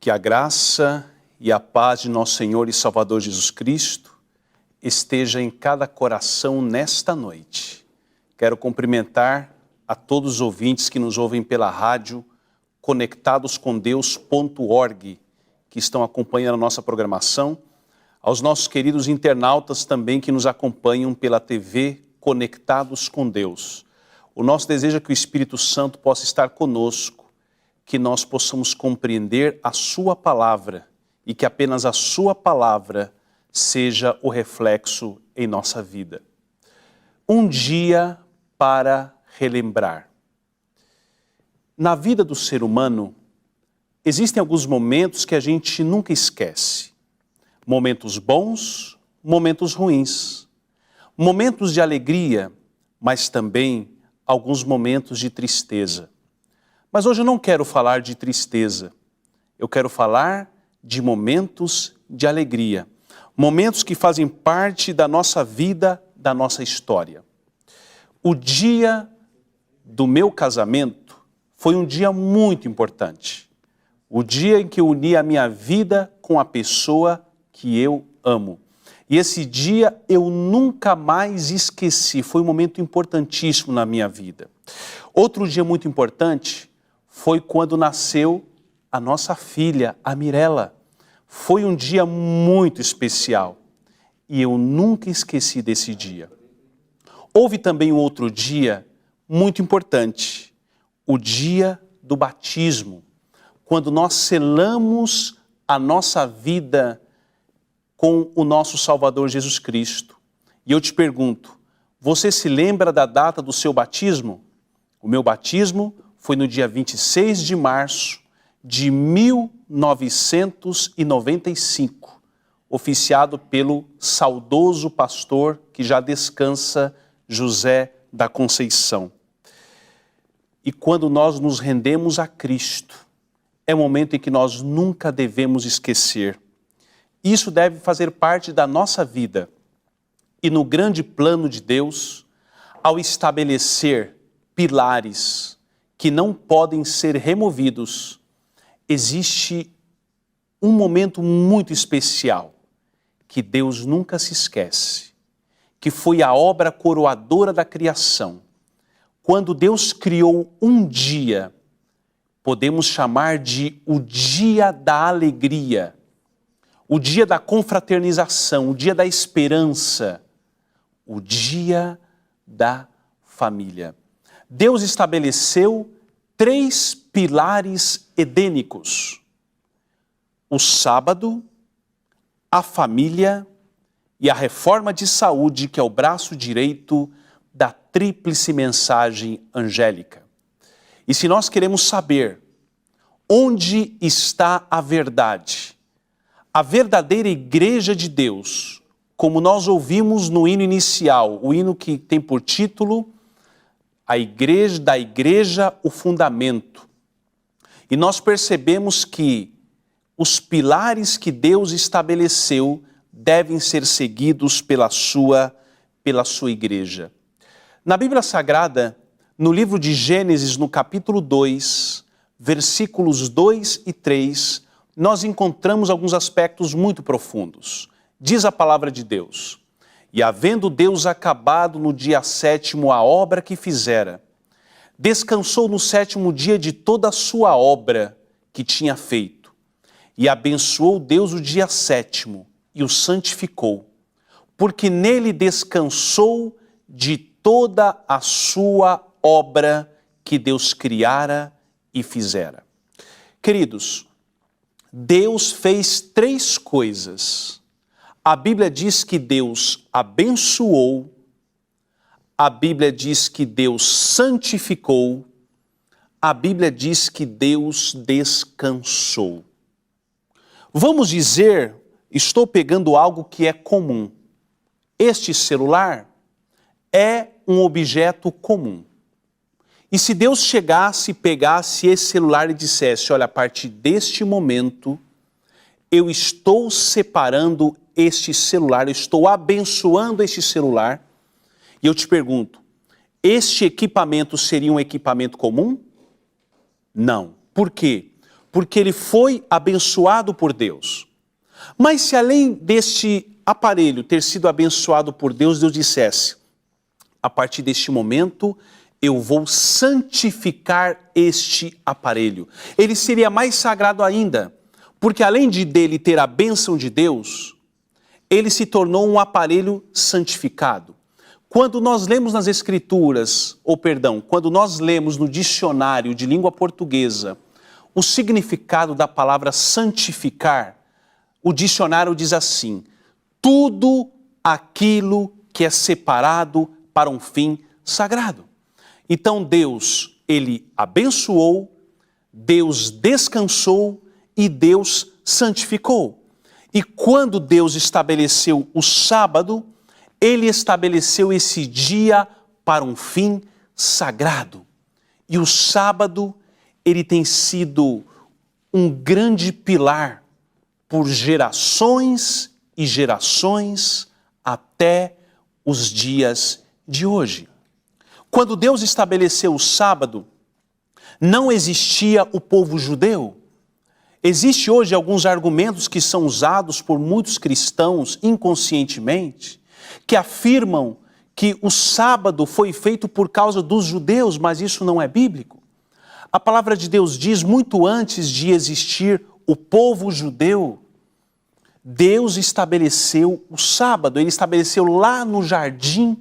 Que a graça e a paz de nosso Senhor e Salvador Jesus Cristo esteja em cada coração nesta noite. Quero cumprimentar a todos os ouvintes que nos ouvem pela rádio conectadoscomdeus.org, que estão acompanhando a nossa programação, aos nossos queridos internautas também que nos acompanham pela TV Conectados com Deus. O nosso desejo é que o Espírito Santo possa estar conosco, que nós possamos compreender a sua palavra e que apenas a sua palavra seja o reflexo em nossa vida. Um dia para relembrar. Na vida do ser humano, existem alguns momentos que a gente nunca esquece. Momentos bons, momentos ruins. Momentos de alegria, mas também alguns momentos de tristeza. Mas hoje eu não quero falar de tristeza, eu quero falar de momentos de alegria, momentos que fazem parte da nossa vida, da nossa história. O dia do meu casamento foi um dia muito importante, o dia em que eu uni a minha vida com a pessoa que eu amo. E esse dia eu nunca mais esqueci, foi um momento importantíssimo na minha vida. Outro dia muito importante foi quando nasceu a nossa filha, a Mirella. Foi um dia muito especial e eu nunca esqueci desse dia. Houve também um outro dia muito importante, o dia do batismo, quando nós selamos a nossa vida com o nosso Salvador Jesus Cristo. E eu te pergunto, você se lembra da data do seu batismo? O meu batismo foi no dia 26 de março de 1995, oficiado pelo saudoso pastor que já descansa, José da Conceição. E quando nós nos rendemos a Cristo, é um momento em que nós nunca devemos esquecer. Isso deve fazer parte da nossa vida. E no grande plano de Deus, ao estabelecer pilares que não podem ser removidos, existe um momento muito especial que Deus nunca se esquece, que foi a obra coroadora da criação. Quando Deus criou um dia, podemos chamar de o dia da alegria, o dia da confraternização, o dia da esperança, o dia da família. Deus estabeleceu 3 pilares edênicos: o sábado, a família e a reforma de saúde, que é o braço direito da tríplice mensagem angélica. E se nós queremos saber onde está a verdade, a verdadeira igreja de Deus, como nós ouvimos no hino inicial, o hino que tem por título A Igreja da Igreja, o Fundamento. E nós percebemos que os pilares que Deus estabeleceu devem ser seguidos pela sua igreja. Na Bíblia Sagrada, no livro de Gênesis, no capítulo 2, versículos 2 e 3, nós encontramos alguns aspectos muito profundos. Diz a palavra de Deus: E havendo Deus acabado no dia 7º a obra que fizera, descansou no 7º dia de toda a sua obra que tinha feito. E abençoou Deus o dia 7º e o santificou, porque nele descansou de toda a sua obra que Deus criara e fizera. Queridos, Deus fez 3 coisas. A Bíblia diz que Deus abençoou, a Bíblia diz que Deus santificou, a Bíblia diz que Deus descansou. Vamos dizer, estou pegando algo que é comum. Este celular é um objeto comum. E se Deus chegasse e pegasse esse celular e dissesse: olha, a partir deste momento, eu estou separando este celular, eu estou abençoando este celular, e eu te pergunto, este equipamento seria um equipamento comum? Não. Por quê? porque ele foi abençoado por Deus. Mas se além deste aparelho ter sido abençoado por Deus, Deus dissesse, a partir deste momento eu vou santificar este aparelho. Ele seria mais sagrado ainda, porque além dele ter a bênção de Deus, ele se tornou um aparelho santificado. Quando nós lemos nas Escrituras, quando nós lemos no dicionário de língua portuguesa o significado da palavra santificar, o dicionário diz assim, tudo aquilo que é separado para um fim sagrado. Então Deus, ele abençoou, Deus descansou e Deus santificou. E quando Deus estabeleceu o sábado, ele estabeleceu esse dia para um fim sagrado. E o sábado, ele tem sido um grande pilar por gerações e gerações até os dias de hoje. Quando Deus estabeleceu o sábado, não existia o povo judeu. Existem hoje alguns argumentos que são usados por muitos cristãos inconscientemente, que afirmam que o sábado foi feito por causa dos judeus, mas isso não é bíblico. A palavra de Deus diz, muito antes de existir o povo judeu, Deus estabeleceu o sábado, ele estabeleceu lá no jardim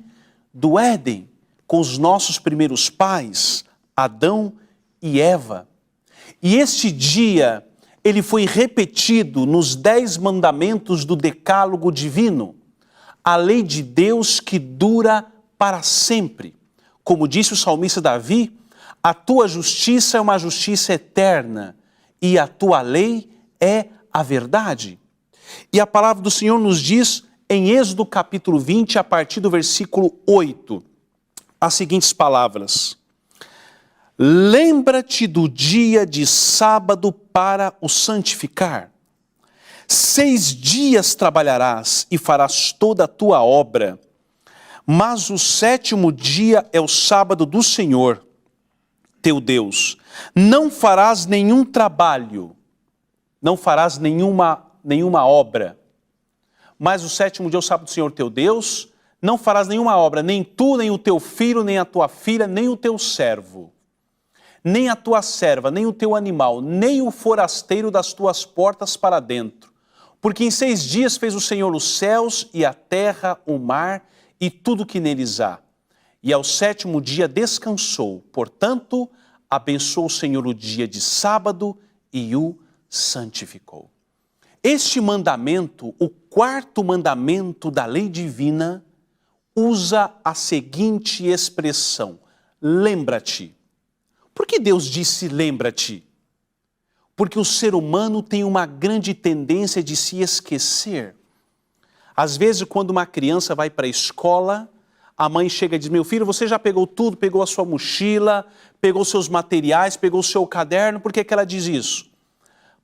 do Éden, com os nossos primeiros pais, Adão e Eva. E este dia, ele foi repetido nos 10 mandamentos do decálogo divino, a lei de Deus que dura para sempre. Como disse o salmista Davi, a tua justiça é uma justiça eterna e a tua lei é a verdade. E a palavra do Senhor nos diz em Êxodo capítulo 20, a partir do versículo 8, as seguintes palavras. Lembra-te do dia de sábado para o santificar. 6 dias trabalharás e farás toda a tua obra, mas o 7º dia é o sábado do Senhor, teu Deus. Não farás nenhum trabalho, não farás nenhuma obra, mas o 7º dia é o sábado do Senhor, teu Deus. Não farás nenhuma obra, nem tu, nem o teu filho, nem a tua filha, nem o teu servo, nem a tua serva, nem o teu animal, nem o forasteiro das tuas portas para dentro. Porque em 6 dias fez o Senhor os céus e a terra, o mar e tudo que neles há. E ao 7º dia descansou. Portanto, abençoou o Senhor o dia de sábado e o santificou. Este mandamento, o 4º mandamento da lei divina, usa a seguinte expressão, lembra-te. Por que Deus disse lembra-te? Porque o ser humano tem uma grande tendência de se esquecer. Às vezes, quando uma criança vai para a escola, a mãe chega e diz, meu filho, você já pegou tudo, pegou a sua mochila, pegou seus materiais, pegou o seu caderno, por que ela diz isso?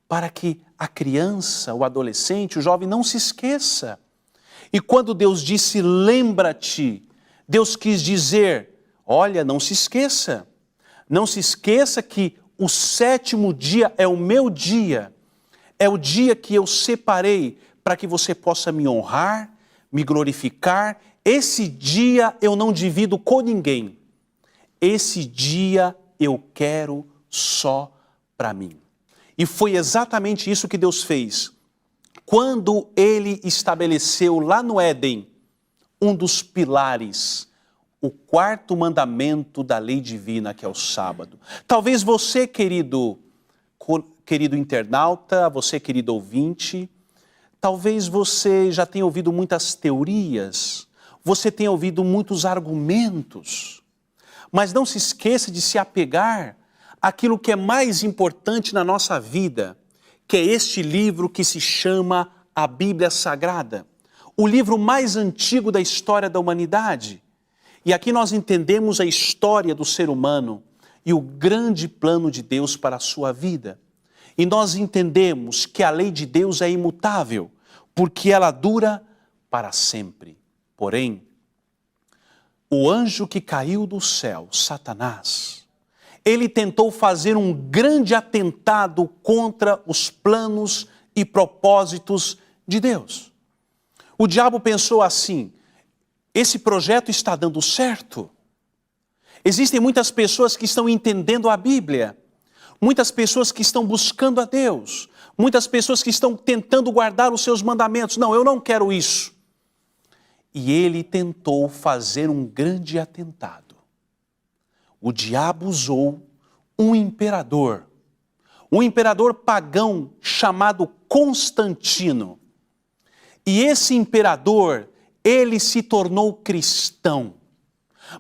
Para que a criança, o adolescente, o jovem não se esqueça. E quando Deus disse, lembra-te, Deus quis dizer, olha, não se esqueça. Não se esqueça que o 7º dia é o meu dia. É o dia que eu separei para que você possa me honrar, me glorificar. Esse dia eu não divido com ninguém. Esse dia eu quero só para mim. E foi exatamente isso que Deus fez. Quando ele estabeleceu lá no Éden um dos pilares, o 4º mandamento da lei divina, que é o sábado. Talvez você, querido internauta, você, querido ouvinte, talvez você já tenha ouvido muitas teorias, você tenha ouvido muitos argumentos, mas não se esqueça de se apegar àquilo que é mais importante na nossa vida, que é este livro que se chama a Bíblia Sagrada, o livro mais antigo da história da humanidade. E aqui nós entendemos a história do ser humano e o grande plano de Deus para a sua vida. E nós entendemos que a lei de Deus é imutável, porque ela dura para sempre. Porém, o anjo que caiu do céu, Satanás, ele tentou fazer um grande atentado contra os planos e propósitos de Deus. O diabo pensou assim: esse projeto está dando certo. Existem muitas pessoas que estão entendendo a Bíblia, muitas pessoas que estão buscando a Deus, muitas pessoas que estão tentando guardar os seus mandamentos. Não, eu não quero isso. E ele tentou fazer um grande atentado. O diabo usou um imperador pagão chamado Constantino. E esse imperador, ele se tornou cristão.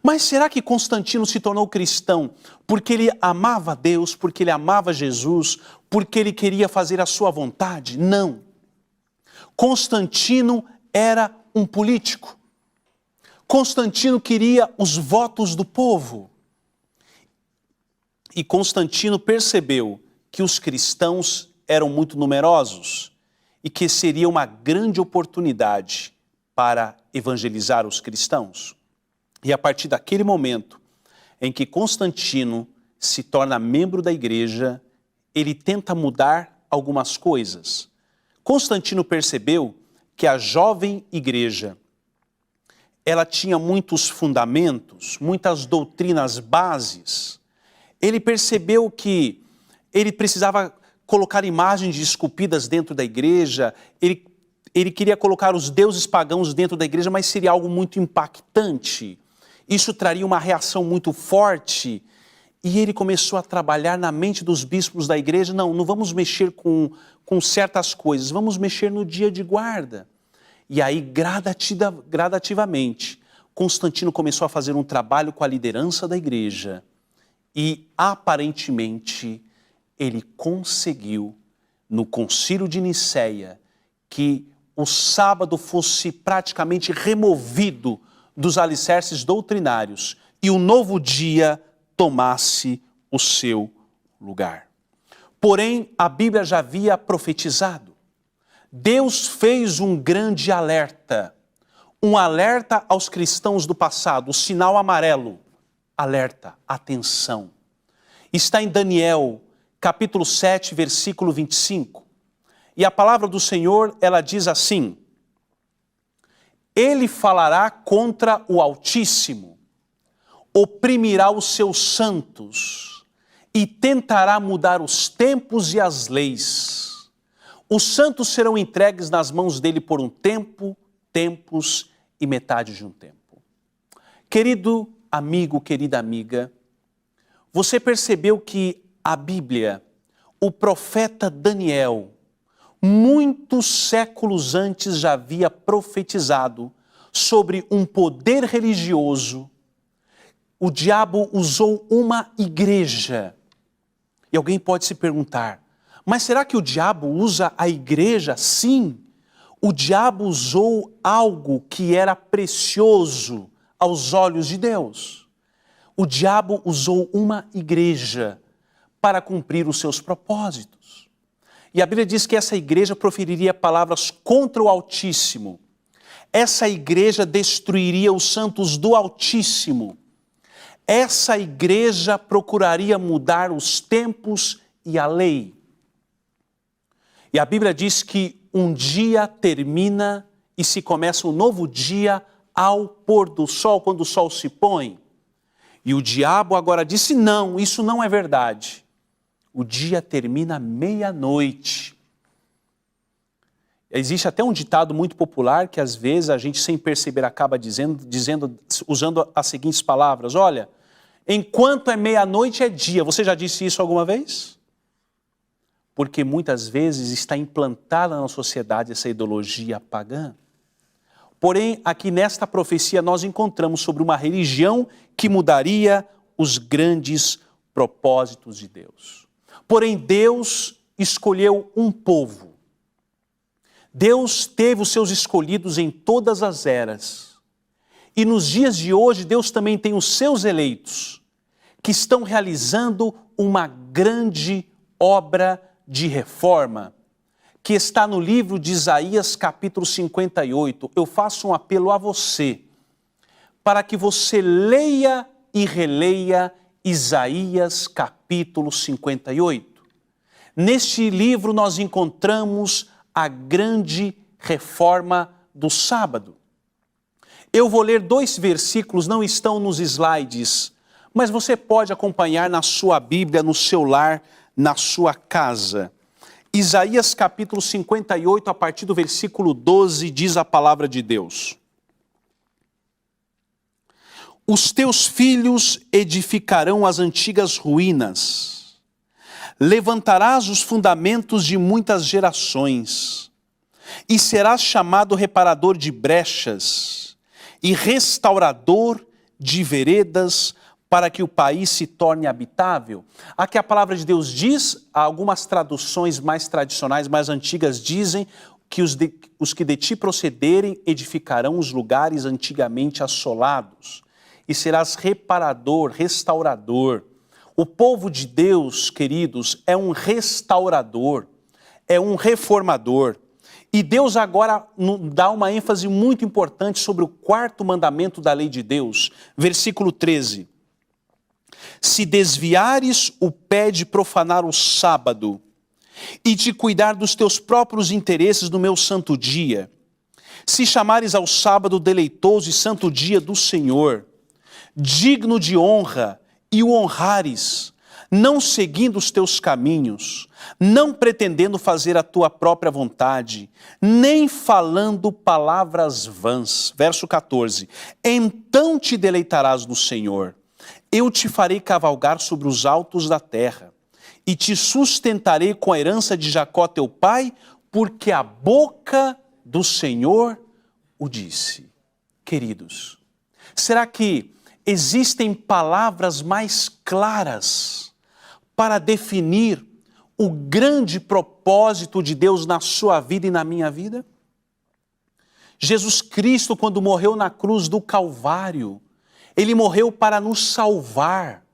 Mas será que Constantino se tornou cristão porque ele amava Deus, porque ele amava Jesus, porque ele queria fazer a sua vontade? Não. Constantino era um político. Constantino queria os votos do povo. E Constantino percebeu que os cristãos eram muito numerosos e que seria uma grande oportunidade para evangelizar os cristãos. E a partir daquele momento em que Constantino se torna membro da igreja, ele tenta mudar algumas coisas. Constantino percebeu que a jovem igreja, ela tinha muitos fundamentos, muitas doutrinas bases. Ele percebeu que ele precisava colocar imagens esculpidas dentro da igreja, ele queria colocar os deuses pagãos dentro da igreja, mas seria algo muito impactante. Isso traria uma reação muito forte. E ele começou a trabalhar na mente dos bispos da igreja. Não vamos mexer com certas coisas, vamos mexer no dia de guarda. E aí, gradativamente, Constantino começou a fazer um trabalho com a liderança da igreja. E, aparentemente, ele conseguiu, no Concílio de Nicéia, que o sábado fosse praticamente removido dos alicerces doutrinários e o novo dia tomasse o seu lugar. Porém, a Bíblia já havia profetizado. Deus fez um grande alerta, um alerta aos cristãos do passado, o sinal amarelo. Alerta, atenção. Está em Daniel, capítulo 7, versículo 25. E a palavra do Senhor, ela diz assim: Ele falará contra o Altíssimo, oprimirá os seus santos e tentará mudar os tempos e as leis. Os santos serão entregues nas mãos dele por um tempo, tempos e metade de um tempo. Querido amigo, querida amiga, você percebeu que a Bíblia, o profeta Daniel, muitos séculos antes já havia profetizado sobre um poder religioso. O diabo usou uma igreja. E alguém pode se perguntar, mas será que o diabo usa a igreja? Sim, o diabo usou algo que era precioso aos olhos de Deus. O diabo usou uma igreja para cumprir os seus propósitos. E a Bíblia diz que essa igreja proferiria palavras contra o Altíssimo. Essa igreja destruiria os santos do Altíssimo. Essa igreja procuraria mudar os tempos e a lei. E a Bíblia diz que um dia termina e se começa um novo dia ao pôr do sol, quando o sol se põe. E o diabo agora disse, não, isso não é verdade. O dia termina à meia-noite. Existe até um ditado muito popular que às vezes a gente sem perceber acaba usando as seguintes palavras. Olha, enquanto é meia-noite é dia. Você já disse isso alguma vez? Porque muitas vezes está implantada na sociedade essa ideologia pagã. Porém, aqui nesta profecia nós encontramos sobre uma religião que mudaria os grandes propósitos de Deus. Porém, Deus escolheu um povo. Deus teve os seus escolhidos em todas as eras. E nos dias de hoje, Deus também tem os seus eleitos, que estão realizando uma grande obra de reforma, que está no livro de Isaías, capítulo 58. Eu faço um apelo a você, para que você leia e releia Isaías capítulo 58. Neste livro nós encontramos a grande reforma do sábado. Eu vou ler 2 versículos, não estão nos slides, mas você pode acompanhar na sua Bíblia, no seu lar, na sua casa. Isaías capítulo 58, a partir do versículo 12, diz a palavra de Deus: Os teus filhos edificarão as antigas ruínas, levantarás os fundamentos de muitas gerações, e serás chamado reparador de brechas e restaurador de veredas, para que o país se torne habitável. Aqui a palavra de Deus diz, algumas traduções mais tradicionais, mais antigas, dizem que os que de ti procederem edificarão os lugares antigamente assolados, e serás reparador, restaurador. O povo de Deus, queridos, é um restaurador, é um reformador. E Deus agora dá uma ênfase muito importante sobre o 4º mandamento da lei de Deus, versículo 13. Se desviares o pé de profanar o sábado e de cuidar dos teus próprios interesses no meu santo dia, se chamares ao sábado deleitoso e santo dia do Senhor, digno de honra, e o honrares, não seguindo os teus caminhos, não pretendendo fazer a tua própria vontade, nem falando palavras vãs. Verso 14. Então te deleitarás no Senhor. Eu te farei cavalgar sobre os altos da terra, e te sustentarei com a herança de Jacó teu pai, porque a boca do Senhor o disse. Queridos, será que existem palavras mais claras para definir o grande propósito de Deus na sua vida e na minha vida? Jesus Cristo, quando morreu na cruz do Calvário, Ele morreu para nos salvar,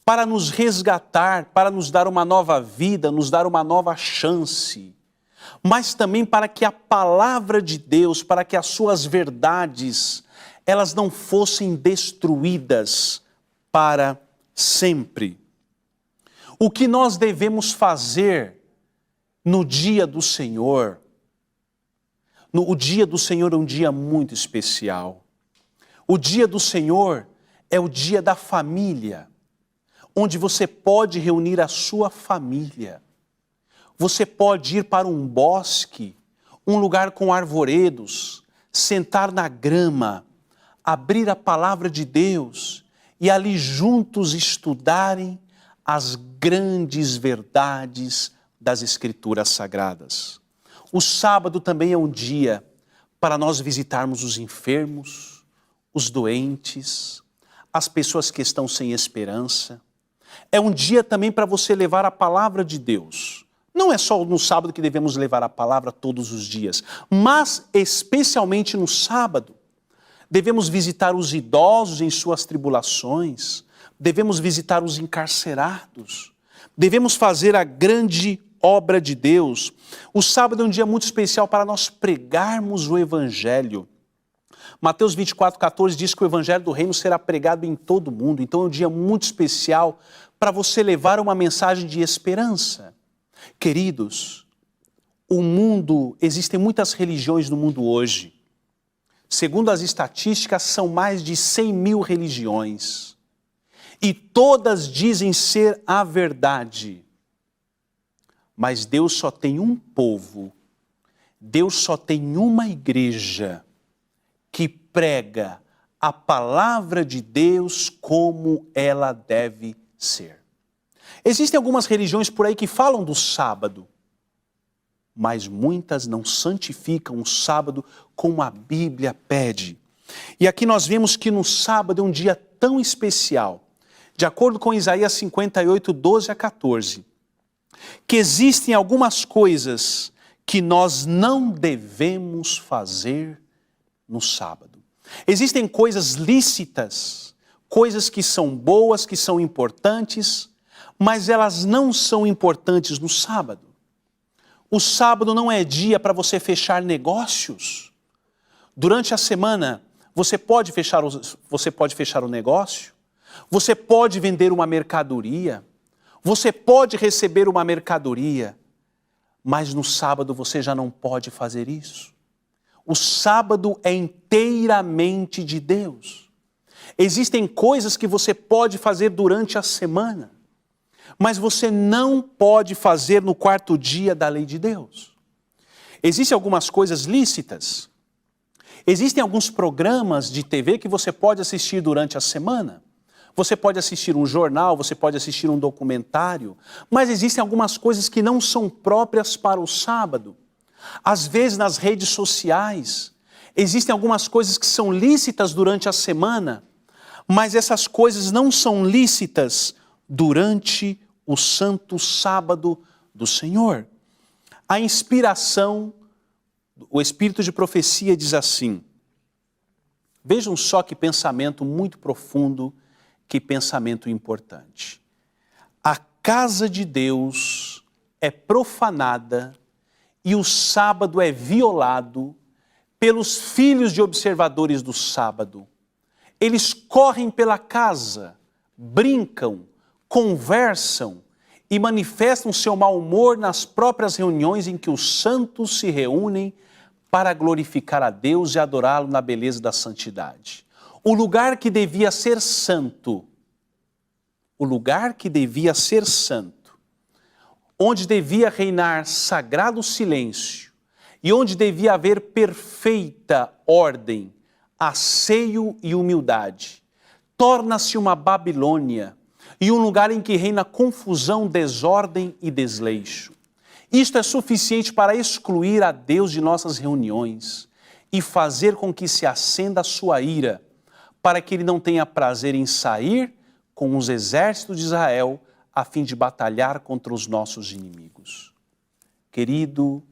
para nos resgatar, para nos dar uma nova vida, nos dar uma nova chance, mas também para que a palavra de Deus, para que as suas verdades, elas não fossem destruídas para sempre. O que nós devemos fazer no dia do Senhor? O dia do Senhor é um dia muito especial. O dia do Senhor é o dia da família, onde você pode reunir a sua família. Você pode ir para um bosque, um lugar com arvoredos, sentar na grama, abrir a palavra de Deus e ali juntos estudarem as grandes verdades das Escrituras Sagradas. O sábado também é um dia para nós visitarmos os enfermos, os doentes, as pessoas que estão sem esperança. É um dia também para você levar a palavra de Deus. Não é só no sábado que devemos levar a palavra todos os dias, mas especialmente no sábado. Devemos visitar os idosos em suas tribulações, devemos visitar os encarcerados, devemos fazer a grande obra de Deus. O sábado é um dia muito especial para nós pregarmos o Evangelho. Mateus 24:14 diz que o Evangelho do Reino será pregado em todo o mundo, então é um dia muito especial para você levar uma mensagem de esperança. Queridos, existem muitas religiões no mundo hoje. Segundo as estatísticas, são mais de 100 mil religiões. E todas dizem ser a verdade. Mas Deus só tem um povo, Deus só tem uma igreja que prega a palavra de Deus como ela deve ser. Existem algumas religiões por aí que falam do sábado, mas muitas não santificam o sábado como a Bíblia pede. E aqui nós vemos que no sábado é um dia tão especial, de acordo com Isaías 58, 12 a 14, que existem algumas coisas que nós não devemos fazer no sábado. Existem coisas lícitas, coisas que são boas, que são importantes, mas elas não são importantes no sábado. O sábado não é dia para você fechar negócios. Durante a semana, você pode fechar o negócio, você pode vender uma mercadoria, você pode receber uma mercadoria, mas no sábado você já não pode fazer isso. O sábado é inteiramente de Deus. Existem coisas que você pode fazer durante a semana, mas você não pode fazer no quarto dia da lei de Deus. Existem algumas coisas lícitas. Existem alguns programas de TV que você pode assistir durante a semana. Você pode assistir um jornal, você pode assistir um documentário, mas existem algumas coisas que não são próprias para o sábado. Às vezes nas redes sociais, existem algumas coisas que são lícitas durante a semana, mas essas coisas não são lícitas durante o santo sábado do Senhor. A inspiração, o espírito de profecia diz assim, vejam só que pensamento muito profundo, que pensamento importante. A casa de Deus é profanada e o sábado é violado pelos filhos de observadores do sábado. Eles correm pela casa, brincam, conversam e manifestam seu mau humor nas próprias reuniões em que os santos se reúnem para glorificar a Deus e adorá-lo na beleza da santidade. O lugar que devia ser santo, onde devia reinar sagrado silêncio e onde devia haver perfeita ordem, asseio e humildade, torna-se uma Babilônia e um lugar em que reina confusão, desordem e desleixo. Isto é suficiente para excluir a Deus de nossas reuniões e fazer com que se acenda a sua ira, para que ele não tenha prazer em sair com os exércitos de Israel a fim de batalhar contra os nossos inimigos. Querido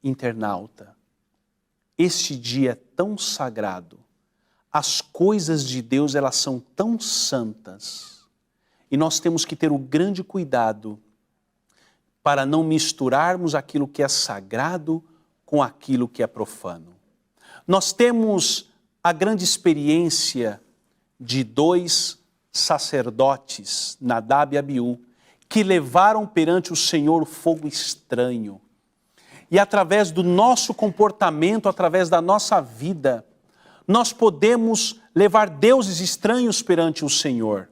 internauta, este dia é tão sagrado, as coisas de Deus elas são tão santas, e nós temos que ter o grande cuidado para não misturarmos aquilo que é sagrado com aquilo que é profano. Nós temos a grande experiência de dois sacerdotes, Nadab e Abiú, que levaram perante o Senhor o fogo estranho. E através do nosso comportamento, através da nossa vida, nós podemos levar deuses estranhos perante o Senhor.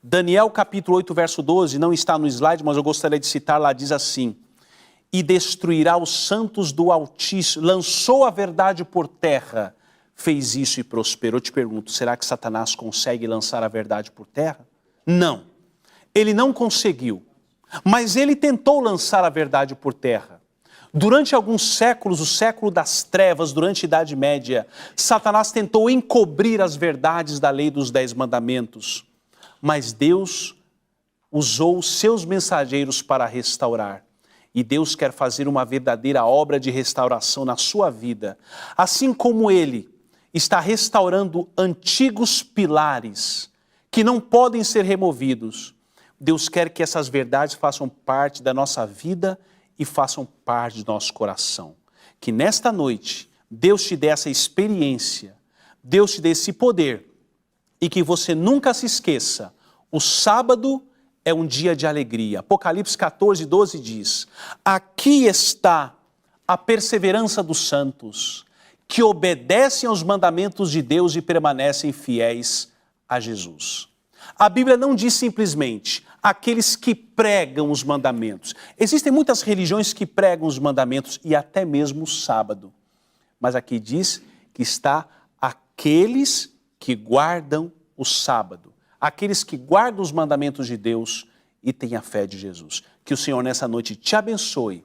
Daniel capítulo 8, verso 12, não está no slide, mas eu gostaria de citar lá, diz assim, e destruirá os santos do Altíssimo, lançou a verdade por terra, fez isso e prosperou. Eu te pergunto, será que Satanás consegue lançar a verdade por terra? Não, ele não conseguiu, mas ele tentou lançar a verdade por terra. Durante alguns séculos, o século das trevas, durante a Idade Média, Satanás tentou encobrir as verdades da lei dos 10 mandamentos, mas Deus usou os seus mensageiros para restaurar. E Deus quer fazer uma verdadeira obra de restauração na sua vida. Assim como Ele está restaurando antigos pilares que não podem ser removidos, Deus quer que essas verdades façam parte da nossa vida e façam parte do nosso coração. Que nesta noite, Deus te dê essa experiência, Deus te dê esse poder, e que você nunca se esqueça, o sábado é um dia de alegria. Apocalipse 14, 12 diz, aqui está a perseverança dos santos, que obedecem aos mandamentos de Deus e permanecem fiéis a Jesus. A Bíblia não diz simplesmente aqueles que pregam os mandamentos. Existem muitas religiões que pregam os mandamentos e até mesmo o sábado. Mas aqui diz que está aqueles que guardam o sábado, aqueles que guardam os mandamentos de Deus e têm a fé de Jesus. Que o Senhor nessa noite te abençoe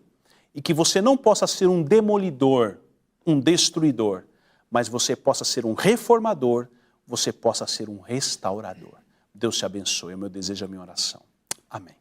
e que você não possa ser um demolidor, um destruidor, mas você possa ser um reformador, você possa ser um restaurador. Deus te abençoe, é o meu desejo, a minha oração. Amém.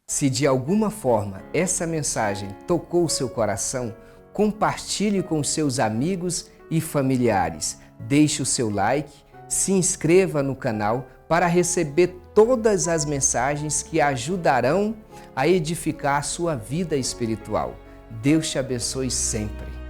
Se de alguma forma essa mensagem tocou o seu coração, compartilhe com seus amigos e familiares. Deixe o seu like, se inscreva no canal para receber todas as mensagens que ajudarão a edificar a sua vida espiritual. Deus te abençoe sempre.